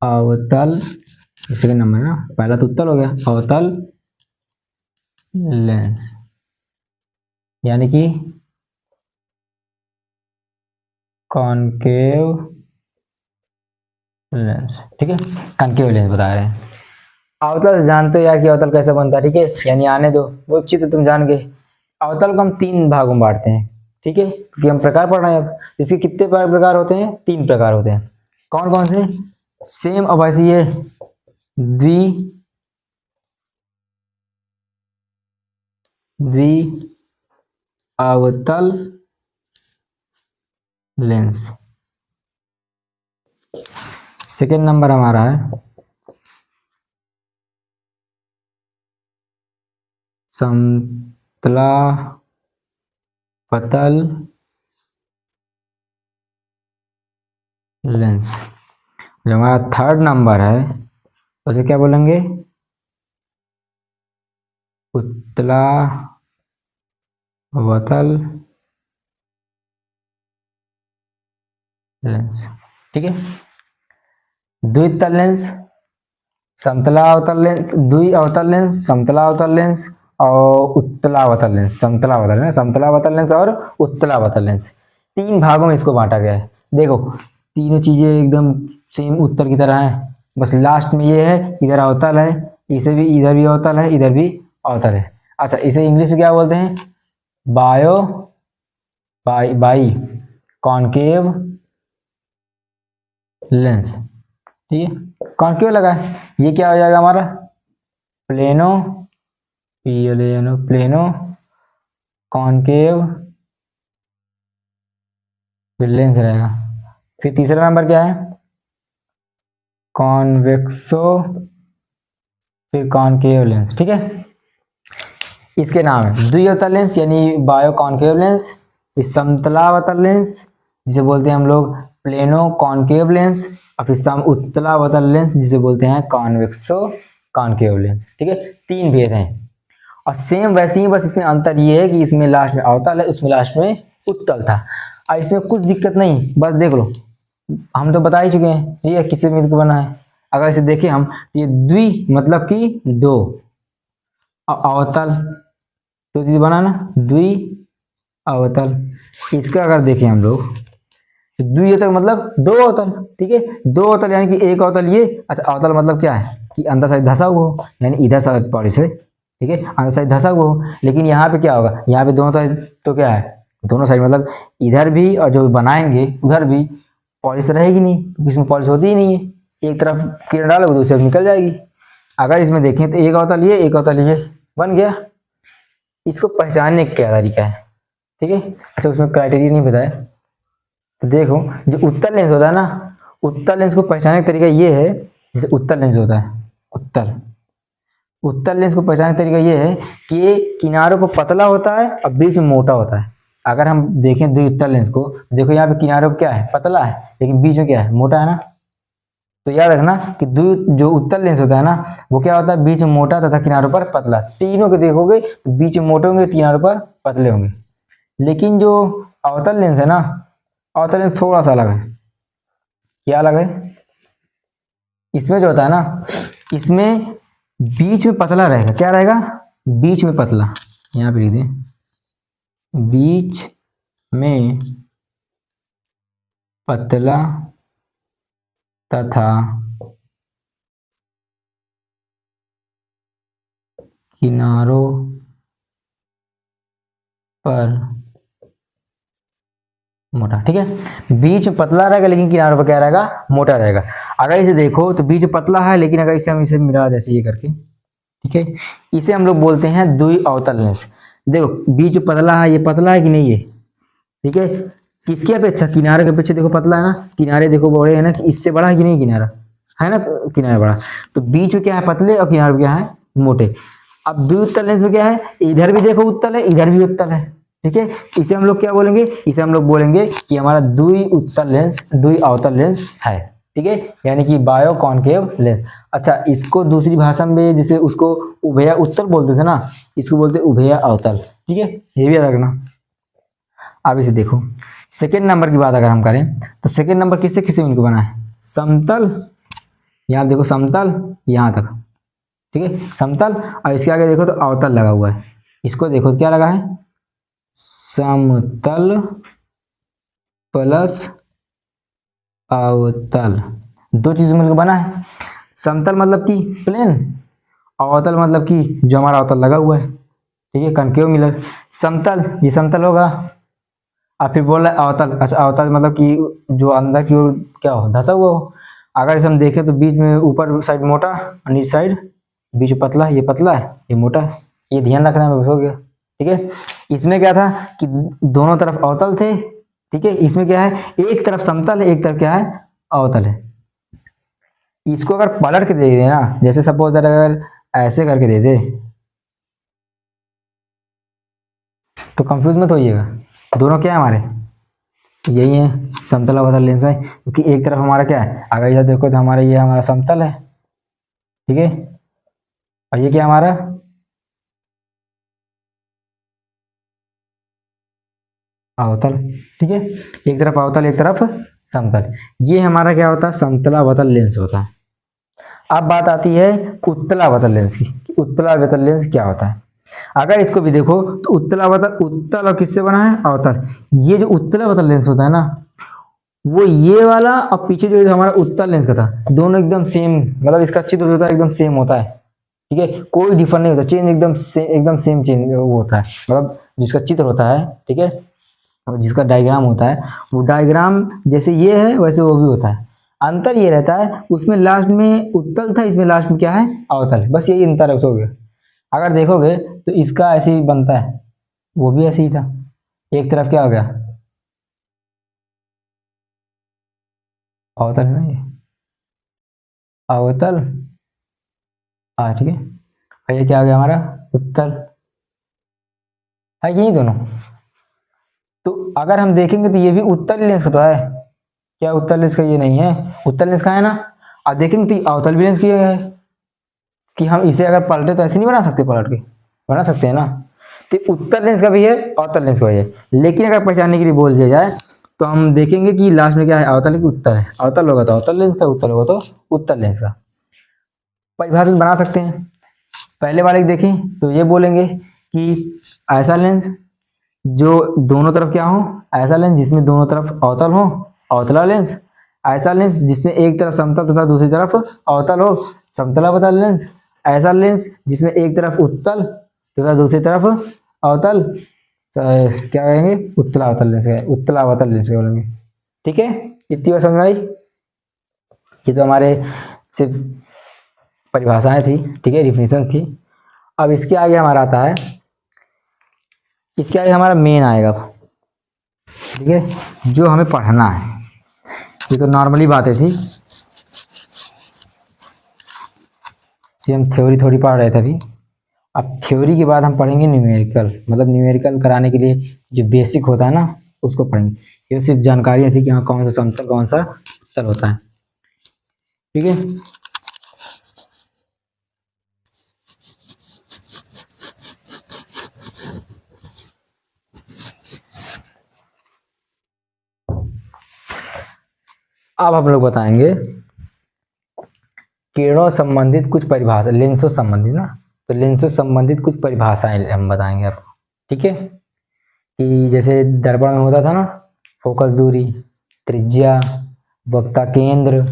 अवतल, सेकंड नंबर है ना, पहला तो उत्तल हो गया, अवतल लेंस यानी कि कॉनकेव लेंस। ठीक है, कॉनकेव लेंस बता रहे हैं। अवतल जानते हो यार कि अवतल कैसे बनता है, ठीक है, यानी आने दो, वो चित्र तुम जान गए। अवतल को हम 3 भागों में बांटते हैं, ठीक है, क्योंकि हम प्रकार पढ़ रहे हैं अब। इसके कितने प्रकार होते हैं? 3 प्रकार होते हैं। कौन कौन से? सेम अब ऐसे ये द्वि अवतल लेंस। सेकेंड नंबर हमारा है समतला पतल लेंस। जो हमारा थर्ड नंबर है उसे क्या बोलेंगे? उत्तला वतल लेंस। ठीक है, द्वितल लेंस, समतला अवतल लेंस, द्वि अवतल लेंस, समतला अवतल लेंस और उत्तलावतल लेंस। समतलावतल लेंस और उत्तलावतल लेंस, 3 भागों में इसको बांटा गया है। देखो तीनों चीजें एकदम सेम उत्तर की तरह है, बस लास्ट में ये है इधर अवतल है, इसे भी इधर भी अवतल है, इधर भी अवतल है। अच्छा, इसे इंग्लिश में क्या बोलते हैं? By concave lens. ठीक है, कॉनकेव लगा है, ये क्या हो जाएगा हमारा? प्लेनो कॉनकेव लेंस रहेगा। फिर तीसरा नंबर क्या है? कॉन्वेक्सो फिर कॉनकेव लेंस। ठीक है, इसके नाम है द्विअवतल लेंस यानी बायो कॉनकेव लेंस, फिर समतलावतल लेंस जिसे बोलते हैं हम लोग प्लेनो कॉनकेव लेंस, और फिर उत्तलावतल लेंस जिसे बोलते हैं कॉन्वेक्सो कॉनकेव लेंस। ठीक है, 3 भेद हैं और सेम वैसे ही, बस इसमें अंतर ये है कि इसमें लास्ट में अवतल है, उसमें लास्ट में उत्तल था। और इसमें कुछ दिक्कत नहीं, बस देख लो, हम तो बता ही चुके हैं ठीक है किससे मिलकर बना है। अगर इसे देखें हम तो ये द्वि मतलब कि 2, अवतल तो चीज बना ना, द्वि अवतल। इसका अगर देखें हम लोग तो द्विअवतल मतलब 2 अवतल। ठीक है, 2 अवतल यानी कि एक अवतल ये। अच्छा, अवतल मतलब क्या है कि अंदर साइड धंसा हुआ हो, यानी इधर साइड पॉलिश है, ठीक है, अंदर साइड धंसा हुआ हो। लेकिन यहाँ पे क्या होगा? यहाँ पे दोनों साइड तो क्या है, दोनों साइड मतलब इधर भी और जो बनाएंगे उधर भी पॉलिश रहेगी नहीं, क्योंकि इसमें पॉलिश होती ही नहीं है। एक तरफ किरण डालोगे दूसरी तरफ निकल जाएगी। अगर इसमें देखें तो एक अवतल ये, एक अवतल ये बन गया। इसको पहचानने का क्या तरीका है? ठीक है, अच्छा उसमें क्राइटेरिया नहीं बताया, तो देखो जो उत्तल लेंस होता है ना, उत्तल लेंस को पहचानने का तरीका ये है, जैसे उत्तल लेंस होता है, उत्तल लेंस को पहचानने का तरीका ये है कि ये किनारों पर पतला होता है और बीच में मोटा होता है। अगर हम देखें द्विउत्तल लेंस को, देखो यहाँ पे किनारों पर क्या है? पतला है, लेकिन बीच में क्या है? मोटा है ना। तो याद रखना कि जो उत्तल लेंस होता है ना, वो क्या होता है? बीच में मोटा तथा किनारों पर पतला। तीनों को देखोगे तो बीच में मोटे होंगे, किनारों पर पतले होंगे। लेकिन जो अवतल लेंस है ना, अवतल लेंस थोड़ा सा अलग है। क्या अलग है? इसमें जो होता है ना, इसमें बीच में पतला रहेगा। क्या रहेगा? बीच में पतला, यहाँ पे लिख दें, बीच में पतला तथा किनारों पर मोटा। ठीक है, बीच में पतला रहेगा लेकिन किनारों पर क्या रहेगा? मोटा रहेगा। अगर इसे देखो तो बीच में पतला है, लेकिन अगर इसे हम इसे मिला जैसे ये करके, ठीक है, इसे हम लोग बोलते हैं द्वि अवतल लेंस। देखो बीच में पतला है, ये पतला है कि नहीं ये? ठीक है, किसकी अपेक्षा? किनारे के अपेक्षा देखो पतला है ना, किनारे देखो बड़े है ना, कि इससे बड़ा है कि नहीं किनारा? है ना, किनारा बड़ा। तो बीच में क्या है? पतले, और किनारे क्या है? मोटे। अब द्विउत्तल लेंस में क्या है? इधर भी देखो उत्तल है, इधर भी उत्तल है। ठीक है, इसे हम लोग क्या बोलेंगे? इसे हम लोग बोलेंगे कि हमारा द्विउत्तल लेंस, द्वि अवतल लेंस है। ठीक है, यानी कि बायो कॉनकेव लेंस। अच्छा, इसको दूसरी भाषा में जैसे उसको उभय उत्तल बोलते थे ना, इसको बोलते उभय अवतल। ठीक है, ये भी याद रखना। अब इसे देखो, सेकेंड नंबर की बात अगर हम करें तो सेकेंड नंबर किससे किससे मिलकर बना है? समतल यहाँ देखो समतल यहाँ तक, ठीक है समतल, और इसके आगे देखो तो अवतल लगा हुआ है। इसको देखो क्या लगा है, समतल प्लस अवतल, दो चीज मिलकर बना है। समतल मतलब कि प्लेन, अवतल मतलब कि जो हमारा अवतल लगा हुआ है, ठीक है कनकेव मिलर। समतल ये समतल होगा, और फिर बोल रहा है अवतल, अच्छा अवतल मतलब कि जो अंदर की ओर क्या हो, धंसा हुआ हो। अगर इसे हम देखें तो बीच में ऊपर साइड मोटा और नीचे साइड बीच में पतला, ये पतला है ये मोटा है, ये ध्यान रखना है, हो गया ठीक है। इसमें क्या था कि दोनों तरफ अवतल थे, ठीक है। इसमें क्या है, एक तरफ समतल है, एक तरफ क्या है अवतल है। इसको अगर पलट के दे दे ना, जैसे सपोज अगर ऐसे करके दे दे तो कंफ्यूज मत होइएगा, दोनों क्या है हमारे, यही है समतल अवतल लेंस है, क्योंकि एक तरफ हमारा क्या है, अगर इधर देखो तो हमारा ये हमारा समतल है, ठीक है, और ये क्या हमारा अवतल, ठीक है। एक तरफ अवतल एक तरफ समतल, ये हमारा क्या होता है, समतला अवतल लेंस होता है। अब बात आती है उत्तला अवतल लेंस की, उत्तला अवतल लेंस क्या होता है। अगर इसको भी देखो तो उत्तल अवतल, उत्तल और किससे बना है, अवतल। ये जो उत्तल अवतल लेंस होता है ना, वो ये वाला और पीछे जो हमारा उत्तल लेंस का था, दोनों एकदम सेम, मतलब इसका चित्र होता है एकदम सेम होता है, ठीक है, कोई डिफर नहीं होता, चेंज एकदम सेम चेंज वो होता है, मतलब जिसका चित्र होता है, ठीक है, और जिसका डायग्राम होता है, वो डायग्राम जैसे ये है वैसे वो भी होता है। अंतर ये रहता है, उसमें लास्ट में उत्तल था, इसमें लास्ट में क्या है अवतल है, बस यही अंतर है। हो गया। अगर देखोगे तो इसका ऐसे ही बनता है, वो भी ऐसे ही था, एक तरफ क्या हो गया अवतल, नहीं अवतल, ठीक है, और ये क्या हो गया हमारा उत्तल, है यही दोनों। तो अगर हम देखेंगे तो ये भी उत्तल लेंस का तो है, क्या उत्तल लेंस का ये नहीं है, उत्तल लेंस का है ना। अब देखेंगे तो अवतल भी लेंस किया है, कि हम इसे अगर पलटे तो ऐसे नहीं बना सकते, पलट के बना सकते हैं ना। तो उत्तल लेंस का भी है अवतल लेंस का भी है, लेकिन अगर पहचानने के लिए बोल दिया जाए तो हम देखेंगे कि लास्ट में क्या है, अवतल है कि उत्तल है, अवतल होगा तो अवतल लेंस का, उत्तल होगा तो उत्तल लेंस का। परिभाषित बना सकते हैं। पहले वाले की देखें तो ये बोलेंगे कि ऐसा लेंस जो दोनों तरफ क्या हो, ऐसा लेंस जिसमें दोनों तरफ अवतल हो, अवतला लेंस। ऐसा लेंस जिसमें एक तरफ समतल तथा दूसरी तरफ अवतल हो, समतला अवतल लेंस। ऐसा लेंस जिसमें एक तरफ उत्तल तथा दूसरी तरफ अवतल, क्या कहेंगे उत्तला अवतल लेंस, उत्तला अवतल लेंस बोलेंगे, ठीक है। इतनी बात समझ आई। ये तो हमारे सिर्फ परिभाषाएं थी, ठीक है, डिफिनेशन थी। अब इसके आगे हमारा आता है, इसके आगे हमारा मेन आएगा, ठीक है, जो हमें पढ़ना है। ये तो नॉर्मली बातें थी, हम थ्योरी थोड़ी पढ़ रहे थे अभी। अब थ्योरी के बाद हम पढ़ेंगे न्यूमेरिकल, मतलब न्यूमेरिकल कराने के लिए जो बेसिक होता है ना उसको पढ़ेंगे। ये सिर्फ जानकारियाँ थी कि हाँ कौन सा समतल कौन सा उत्तल होता है, ठीक है। अब हम लोग बताएंगे किरणों संबंधित कुछ परिभाषा, लेंसों संबंधित ना, तो लेंसों संबंधित कुछ परिभाषाएं हम बताएंगे आपको, ठीक है। कि जैसे दर्पण में होता था ना, फोकस दूरी, त्रिज्या, वक्ता केंद्र,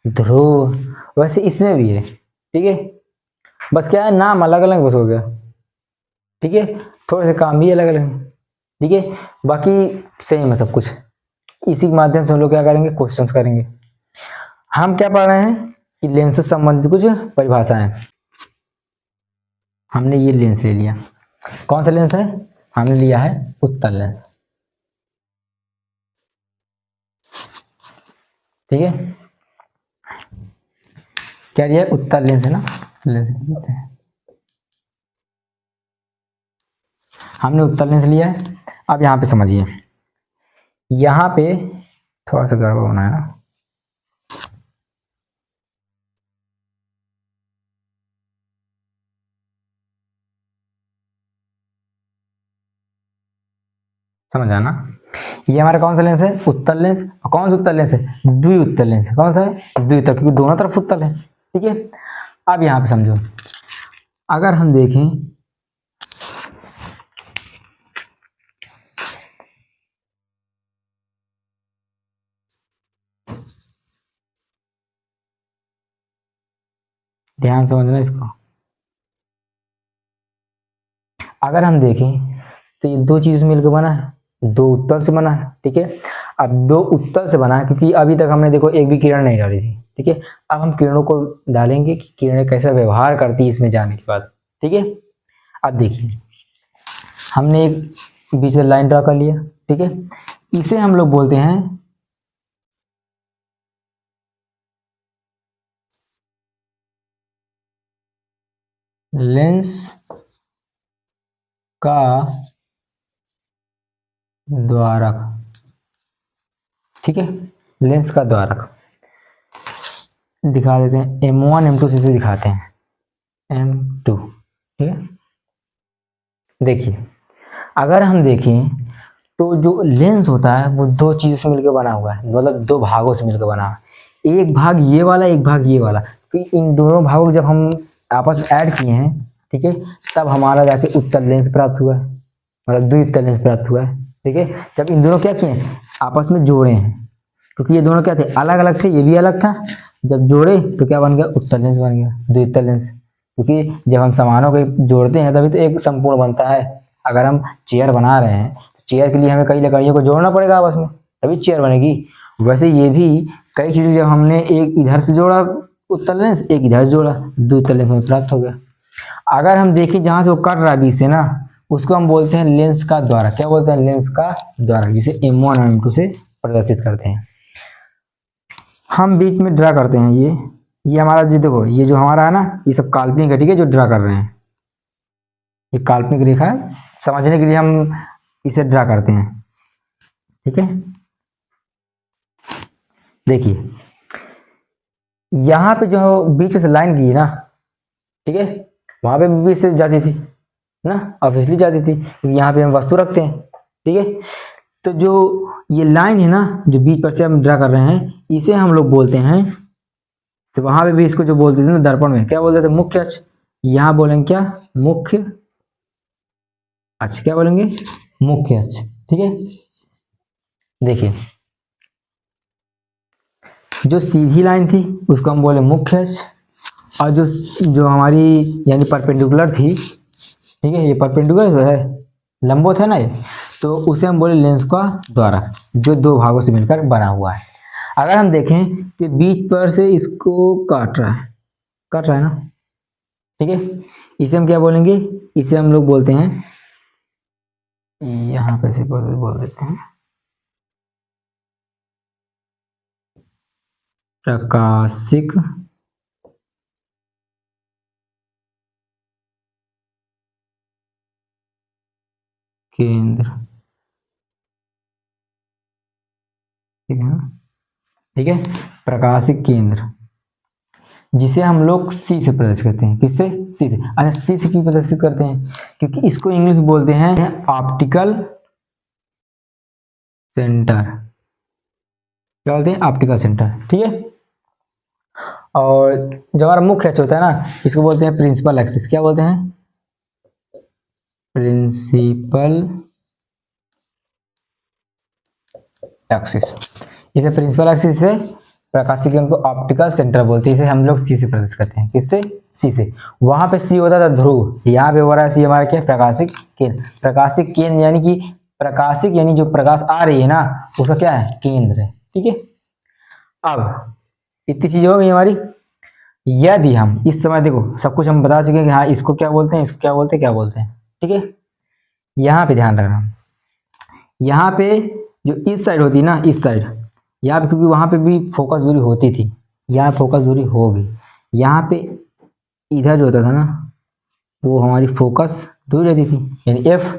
ध्रुव, वैसे इसमें भी है, ठीक है। बस क्या है नाम अलग अलग बस हो गया, ठीक है, थोड़े से काम भी अलग अलग है, ठीक है, बाकी सेम है सब कुछ। इसी के माध्यम से हम लोग क्या करेंगे, क्वेश्चंस करेंगे। हम क्या पढ़ रहे हैं कि लेंस से संबंधित कुछ परिभाषाएं। हमने ये लेंस ले लिया, कौन सा लेंस है, हमने लिया है उत्तल लेंस, ठीक है। क्या लिया है, उत्तल लेंस है ना, लेंस लेते हैं, हमने उत्तल लेंस लिया है। अब यहाँ पे समझिए, यहाँ पे थोड़ा सा गड़बड़ होना है ना, समझ आना। ये हमारा कौन सा लेंस है? उत्तल लेंस। और कौन सा उत्तल लेंस है? द्विउत्तल लेंस। कौन सा है? द्विउत्तल, क्योंकि दोनों तरफ उत्तल है। ठीक है, अब यहाँ पे समझो, अगर हम देखें ध्यान समझना इसको, अगर हम देखें तो ये दो चीज मिलकर बना है, दो उत्तल से बना है। ठीक है, अब दो उत्तल से बना है क्योंकि अभी तक हमने देखो एक भी किरण नहीं डाली थी। ठीक है, अब हम किरणों को डालेंगे कि किरणें कैसा व्यवहार करती है इसमें जाने के बाद। ठीक है, अब देखिए हमने एक बीच में लाइन ड्रा कर लिया। ठीक है, इसे हम लोग बोलते हैं लेंस का द्वारक। ठीक है, लेंस का द्वारक दिखा देते हैं, M1 M2 से दिखाते हैं, M2। ठीक है, देखिए अगर हम देखें तो जो लेंस होता है वो दो चीजों से मिलकर बना हुआ है, मतलब दो भागों से मिलकर बना है। एक भाग ये वाला, एक भाग ये वाला। तो इन दोनों भागों को जब हम आपस में ऐड किए हैं, ठीक है, तब हमारा जाके उत्तल लेंस प्राप्त हुआ है, मतलब द्विउत्तल लेंस प्राप्त हुआ है। ठीक है, जब इन दोनों क्या किए हैं? आपस में जोड़े हैं, क्योंकि ये दोनों क्या थे? अलग अलग थे, ये भी अलग था। जब जोड़े तो क्या बन गया? उत्तल लेंस बन गया, द्विउत्तल लेंस। क्योंकि जब हम सामानों को जोड़ते हैं तभी तो एक संपूर्ण बनता है। अगर हम चेयर बना रहे हैं तो चेयर के लिए हमें कई लकड़ियों को जोड़ना पड़ेगा आपस में, तभी चेयर बनेगी। वैसे ये भी कई चीजें जब हमने एक इधर से जोड़ा उत्तल लेंस, एक इधर से जोड़ा, द्विउत्तल लेंस में प्राप्त हो गया। अगर हम देखें जहां से वो कट रहा है बीच से ना, उसको हम बोलते हैं लेंस का द्वारक। क्या बोलते हैं? लेंस का द्वारक, जिसे M1 और M2 से प्रदर्शित करते हैं। हम बीच में ड्रा करते हैं, ये हमारा जी देखो, ये जो हमारा है ना, ये सब काल्पनिक है। ठीक है, जो ड्रा कर रहे हैं ये काल्पनिक रेखा है, समझने के लिए हम इसे ड्रा करते हैं। ठीक है, देखिए यहाँ पे जो बीच में से लाइन गई ना, ठीक है, वहां पे बीच से जाती थी ना, ऑब्वियसली जाती थी, क्योंकि यहाँ पे हम वस्तु रखते हैं। ठीक है, तो जो ये लाइन है ना, जो बीच पर से हम ड्रा कर रहे हैं, इसे हम लोग बोलते हैं, तो वहां पे भी इसको जो बोलते थे ना दर्पण में, क्या बोलते थे? मुख्य अक्ष। यहाँ बोलेंगे क्या? मुख्य अक्ष। क्या बोलेंगे? मुख्य अक्ष। ठीक है, देखिए जो सीधी लाइन थी उसको हम बोले मुख्य अक्ष, और जो जो हमारी यानी परपेंडिकुलर थी, ठीक है, ये परपेंडिकुलर तो है, लंबवत है ना ये, तो उसे हम बोले लेंस का द्वारक, जो दो भागों से मिलकर बना हुआ है। अगर हम देखें तो बीच पर से इसको काट रहा है ना, ठीक है, इसे हम क्या बोलेंगे? इसे हम लोग बोलते हैं, यहाँ पर से बोल देते हैं प्रकाशिक केंद्र। ठीक है ना, ठीक है, प्रकाशिक केंद्र, जिसे हम लोग सी से प्रदर्शित करते हैं। किससे? सी से। अच्छा, सी से क्यों प्रदर्शित करते हैं? क्योंकि इसको इंग्लिश में बोलते हैं ऑप्टिकल सेंटर। क्या बोलते हैं? Optical centre. ठीक है, और जो हमारा मुख्य अक्ष होता है ना, इसको बोलते हैं प्रिंसिपल एक्सिस। क्या बोलते हैं? Principal axis. इसे प्रिंसिपल एक्सिस से प्रकाशिक केंद्र को ऑप्टिकल सेंटर बोलते हैं। इसे हम लोग सी से प्रदर्शित करते हैं। किससे? सी से। वहां पे सी होता था ध्रुव, यहाँ पे हो रहा है सी हमारा क्या? प्रकाशिक केंद्र। प्रकाशिक केंद्र यानी कि प्रकाशिक यानी जो प्रकाश आ रही है ना, उसका क्या है? केंद्र है। ठीक है, अब इतनी चीजें हो गई हमारी। यदि हम इस समय देखो सब कुछ हम बता चुके हैं कि हाँ इसको क्या बोलते हैं, इसको क्या बोलते हैं, क्या बोलते हैं। ठीक है, यहाँ पे ध्यान रखना, यहाँ पे जो इस साइड होती है ना, इस साइड, यहाँ पे क्योंकि वहां पे भी फोकस दूरी होती थी, यहाँ फोकस दूरी होगी। यहाँ पे इधर जो होता था ना, वो हमारी फोकस दूरी रहती थी, यानी F।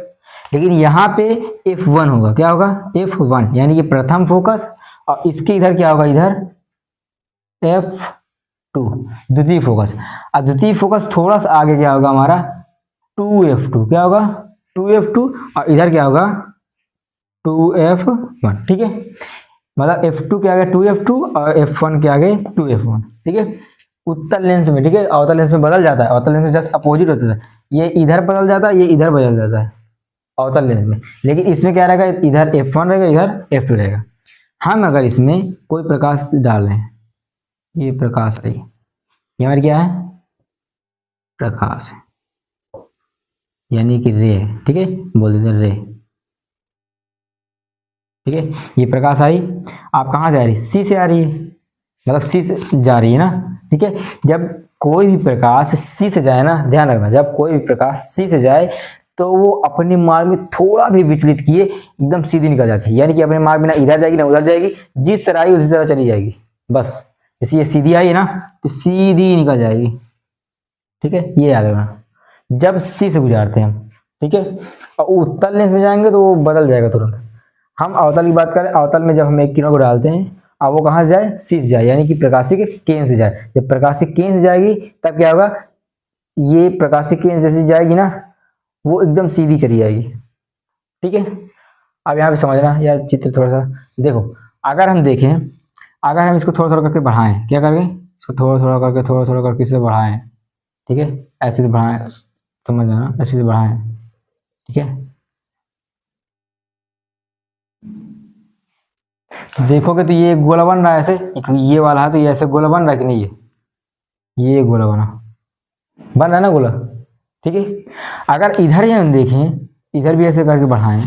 लेकिन यहाँ पे F1 होगा। क्या होगा? F1 यानी कि प्रथम फोकस, और इसके इधर क्या होगा? इधर F2 द्वितीय फोकस। और द्वितीय फोकस थोड़ा सा आगे क्या होगा हमारा? 2F2। क्या होगा? 2F2। और इधर क्या होगा? 2f1, ठीक है। मतलब f2 के आगे 2f2 और f1 के आगे 2f1, ठीक है। उत्तल लेंस में, ठीक है, अवतल लेंस में बदल जाता है, अवतल लेंस में जस्ट अपोजिट होता है, ये इधर बदल जाता है, ये इधर बदल जाता है अवतल लेंस में। लेकिन इसमें क्या रहेगा, इधर f1 रहेगा, इधर f2 रहेगा। हम अगर इसमें कोई प्रकाश डाल रहे हैं, ये प्रकाश है, ये हमारी क्या है, प्रकाश है, यानी कि रे है, ठीक है, बोल देते हैं रे, ठीक है। ये प्रकाश आई, आप कहाँ से आ रही है, सी से आ रही है, मतलब सी से जा रही है ना, ठीक है। जब कोई भी प्रकाश सी से जाए ना, ध्यान रखना, जब कोई भी प्रकाश सी से जाए तो वो अपने मार्ग में थोड़ा भी विचलित किए एकदम सीधी निकल जाती है, यानी कि अपने मार्ग में ना इधर जाएगी ना उधर जाएगी, जिस तरह आई उसी तरह चली जाएगी, बस। जैसे ये सीधी आई है ना, तो सीधी निकल जाएगी, ठीक है, ये याद रखना जब सी से गुजारते हैं हम, ठीक है। और उत्तल लेंस में जाएंगे तो वो बदल जाएगा तुरंत। हम अवतल की बात करें, अवतल में जब हम एक किरण को डालते हैं, अब वो कहाँ से जाए, सी से जाए, यानी कि प्रकाशिक केंद्र से जाए। जब प्रकाशिक केंद्र से जाएगी तब क्या होगा, ये प्रकाशिक केंद्र जैसी जाएगी ना, वो एकदम सीधी चली जाएगी, ठीक है। अब यहाँ पे समझना यार, चित्र थोड़ा सा देखो, अगर हम देखें, अगर हम इसको थोड़ा थोड़ा करके बढ़ाएं, क्या करेंगे, इसको थोड़ा थोड़ा करके इसे बढ़ाएं, ठीक है, ऐसे से बढ़ाएं, समझ जाना, ऐसे से बढ़ाएं, ठीक है। देखोगे तो ये गोला बन रहा है ऐसे, ये वाला है तो ये ऐसे गोला बन रहा है कि नहीं, ये गोला बन रहा है ना गोला, ठीक है। अगर इधर ही हम देखें, इधर भी ऐसे करके बढ़ाएं,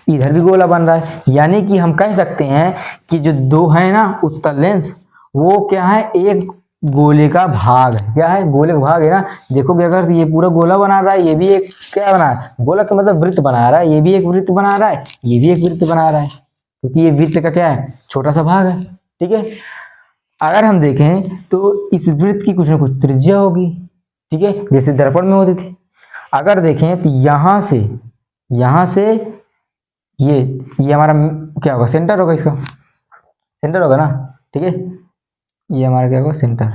इधर भी गोला बन रहा है, यानी कि हम कह सकते हैं कि जो दो है ना उत्तल लेंस, वो क्या है, एक गोले का भाग है, क्या है, गोले का भाग है ना। देखोगे अगर ये पूरा गोला बना रहा है, ये भी एक क्या बना है, गोला का मतलब वृत्त बना रहा है, ये भी एक वृत्त बना रहा है, ये भी एक वृत्त बना रहा है, क्योंकि ये वृत्त का क्या है, छोटा सा भाग है, ठीक है। अगर हम देखें तो इस वृत्त की कुछ ना कुछ त्रिज्या होगी, ठीक है, जैसे दर्पण में होती थी। अगर देखें तो यहां से ये हमारा क्या होगा, सेंटर होगा, इसका सेंटर होगा ना, ठीक है, ये हमारा क्या होगा, सेंटर,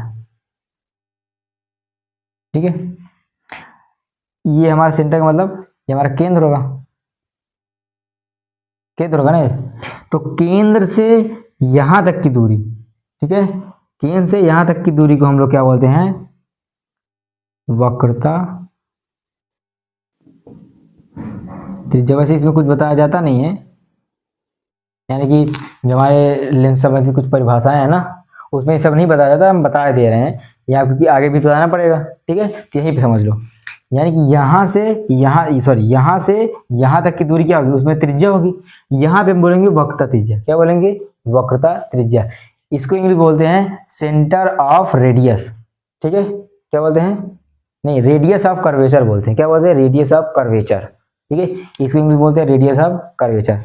ठीक है। ये हमारा सेंटर का मतलब ये हमारा केंद्र होगा, केंद्र होगा ना। तो केंद्र से यहां तक की दूरी, ठीक है, केंद्र से यहां तक की दूरी को हम लोग क्या बोलते हैं, वक्रता त्रिज्या। वैसे इसमें कुछ बताया जाता नहीं है, यानी कि जो हमारे लेंस संबंध की कुछ परिभाषाएं है ना, उसमें सब नहीं बताया जाता, हम बता दे रहे हैं यहाँ, क्योंकि आगे भी बताना पड़ेगा, ठीक है। तो यहीं पे समझ लो, यानी कि यहाँ से यहाँ तक की दूरी क्या होगी, उसमें त्रिज्या होगी। यहाँ पे हम बोलेंगे वक्रता त्रिज्या, क्या बोलेंगे, वक्रता त्रिज्या। इसको इंग्लिश बोलते हैं सेंटर ऑफ रेडियस, ठीक है, क्या बोलते हैं, नहीं, रेडियस ऑफ कर्वेचर बोलते हैं, क्या बोलते हैं, रेडियस ऑफ कर्वेचर, ठीक है। इसको इंग्लिश बोलते हैं रेडियस ऑफ कर्वेचर,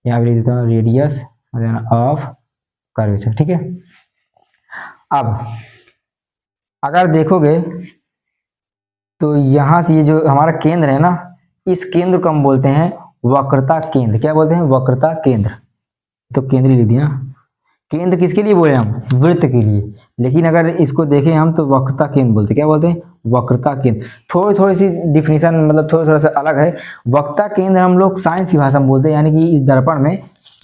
यहाँ पे लिख देता हूँ रेडियस ऑफ कर्वेचर, ठीक है। अब अगर देखोगे तो यहाँ से ये जो हमारा केंद्र है ना, इस केंद्र को हम बोलते हैं वक्रता केंद्र, क्या बोलते हैं, वक्रता केंद्र। तो केंद्र लिख दिया, केंद्र किसके लिए बोले हम, वृत्त के लिए, लेकिन अगर इसको देखें हम तो वक्रता केंद्र बोलते हैं, क्या बोलते हैं, वक्रता केंद्र। थोड़ी सी डिफिनीशन, मतलब थोड़ा सा अलग है। वक्रता केंद्र हम लोग साइंस की भाषा में बोलते हैं, यानी कि इस दर्पण में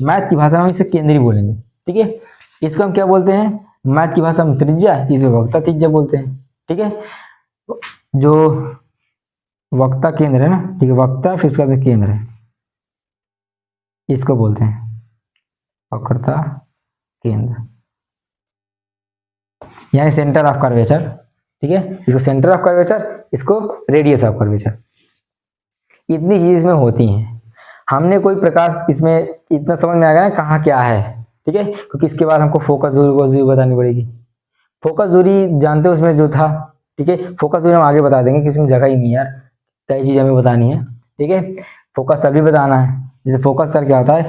मैथ की भाषा में इसे केंद्र ही बोलेंगे, ठीक है। इसको हम क्या बोलते हैं, मैथ की भाषा में त्रिज्या, इसमें वक्रता त्रिज्या बोलते हैं, ठीक है। जो वक्रता केंद्र है ना, ठीक है, वक्रता फिर इसका भी केंद्र है, इसको बोलते हैं वक्रता केंद्र, यानी सेंटर ऑफ कर्वेचर, ठीक है। इसको सेंटर ऑफ कर्वेचर, इसको रेडियस ऑफ कर्वेचर। इतनी चीज इसमें होती हैं। हमने कोई प्रकाश इसमें इतना समझ में आ गया कहाँ क्या है, ठीक है, क्योंकि इसके बाद हमको फोकस दूरी बतानी पड़ेगी। फोकस दूरी जानते हो उसमें जो था, ठीक है, फोकस दूरी हम आगे बता देंगे कि इसमें जगह ही नहीं यार, कई चीजें हमें बतानी है, ठीक है। फोकस तल भी बताना है, जैसे फोकस तल क्या होता है,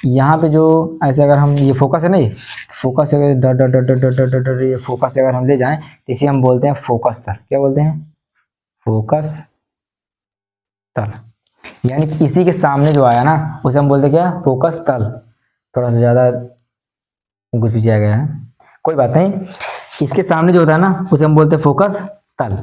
यहाँ पे जो ऐसे अगर हम ये फोकस है ना, ये फोकस अगर dot dot dot dot dot dot ये फोकस अगर हम ले जाएं तो इसे हम बोलते हैं फोकस तल, क्या बोलते हैं, फोकस तल। यानी इसी के सामने जो आया ना उसे हम बोलते हैं क्या, फोकस तल। थोड़ा सा ज्यादा कुछ भी गया है, कोई बात नहीं। इसके सामने जो होता है ना उसे हम बोलते हैं फोकस तल।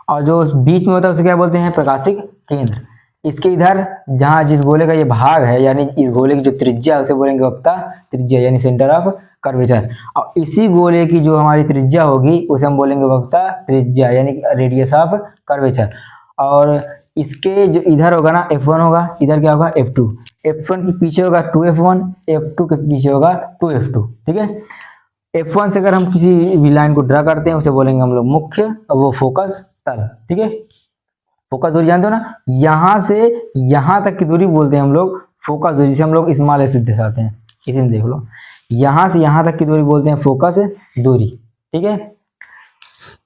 और जो बीच में होता है उसे क्या बोलते हैं, प्रकाशिक केंद्र। इसके इधर जहाँ जिस गोले का ये भाग है, यानी इस गोले की जो त्रिज्या है उसे बोलेंगे वक्ता त्रिज्या, यानी सेंटर ऑफ कर्वेचर। और इसी गोले की जो हमारी त्रिज्या होगी उसे हम बोलेंगे वक्ता त्रिज्या, यानी रेडियस ऑफ कर्वेचर। और इसके जो इधर होगा ना F1 होगा, इधर क्या होगा F2, F1 के पीछे होगा 2F1, F2 के पीछे होगा 2F2, ठीक है। F1 से अगर हम किसी भी लाइन को ड्रा करते हैं उसे बोलेंगे हम लोग मुख्य, और वो फोकस तल, ठीक है। फोकस दूरी जानते हो ना, यहाँ से यहाँ तक की दूरी बोलते हैं हम लोग फोकस दूरी, जिसे हम लोग स्मॉल एस से दर्शाते हैं। इसी में देख लो, यहाँ से यहाँ तक की दूरी बोलते हैं फोकस दूरी, ठीक है।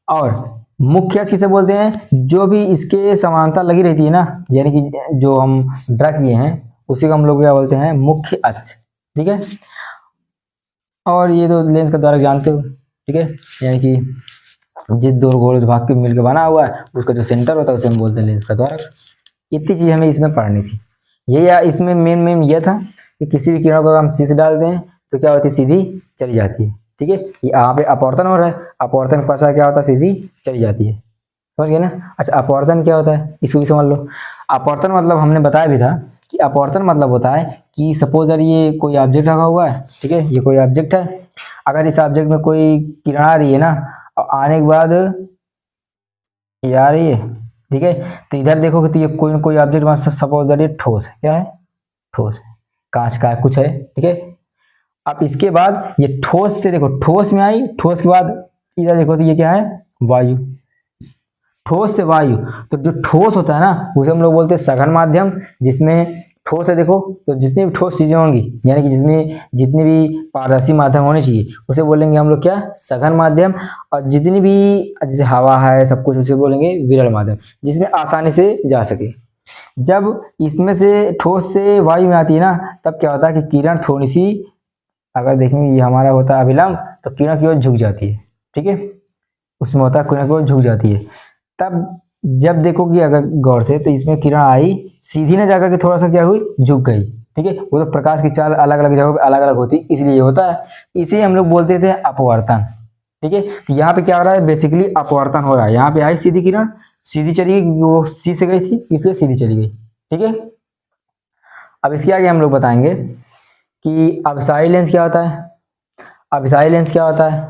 और मुख्य अक्ष किसे बोलते हैं, जो भी इसके समांतर लगी रहती है ना, यानी कि जो हम ड्रा किए हैं उसी को हम लोग क्या बोलते हैं, मुख्य अक्ष, ठीक है। और ये तो लेंस का द्वारक जानते हो, ठीक है, यानी कि जिस दो गोल भाग के मिलकर बना हुआ है उसका जो सेंटर होता है उसे हम बोलते हैं लेंस का द्वारक। इतनी चीज हमें इसमें पढ़नी थी। ये या इसमें मेन यह था कि किसी भी किरण को हम सी से डालते हैं तो क्या होती है, सीधी चली जाती है, ठीक है। यहाँ पे अपवर्तन हो रहा है, अपवर्तन के पास क्या होता है, सीधी चली जाती है, समझ गए ना। अच्छा, अपवर्तन क्या होता है इसको भी समझ लो। अपवर्तन मतलब हमने बताया भी था कि अपवर्तन मतलब होता है कि सपोज अगर ये कोई ऑब्जेक्ट रखा हुआ है, ठीक है, ये कोई ऑब्जेक्ट है, अगर इस ऑब्जेक्ट में कोई किरण आ रही है ना, और आने के बाद ये आ रही है, ठीक है, तो इधर देखोगे तो ये कोई ना कोई ऑब्जेक्ट, सपोज दैट ये ठोस है, क्या है, ठोस है, कांच का कुछ है, ठीक है। अब इसके बाद ये ठोस से देखो, ठोस में आई, ठोस के बाद इधर देखो तो ये क्या है, वायु, ठोस से वायु। तो जो ठोस होता है ना उसे हम लोग बोलते हैं सघन माध्यम, जिसमें ठोस है देखो, तो जितनी भी ठोस चीजें होंगी, यानी कि जिसमें जितनी भी पारदर्शी माध्यम होने चाहिए उसे बोलेंगे हम लोग क्या, सघन माध्यम। और जितनी भी जैसे हवा है सब कुछ उसे बोलेंगे विरल माध्यम, जिसमें आसानी से जा सके। जब इसमें से ठोस से वायु में आती है ना, तब क्या होता है कि किरण थोड़ी सी, अगर देखेंगे ये हमारा होता है अभिलंब, तो किरण की ओर झुक जाती है, ठीक है, उसमें होता है किरण की ओर झुक जाती है। तब जब देखोगे अगर गौर से, तो इसमें किरण आई सीधी ना जाकर के थोड़ा सा क्या हुई, झुक गई, ठीक है। वो तो प्रकाश की चाल अलग अलग जगहों पे अलग अलग होती है, इसलिए होता है, इसे हम लोग बोलते थे अपवर्तन, ठीक है। तो यहाँ पे क्या हो रहा है, बेसिकली अपवर्तन हो रहा है। यहाँ पे आई सीधी किरण, सीधी चली गई क्योंकि वो सी से गई थी, इसलिए सीधी चली गई, ठीक है। अब इसके आगे हम लोग बताएंगे कि अभिसारी लेंस क्या होता है। अभिसारी लेंस क्या होता है,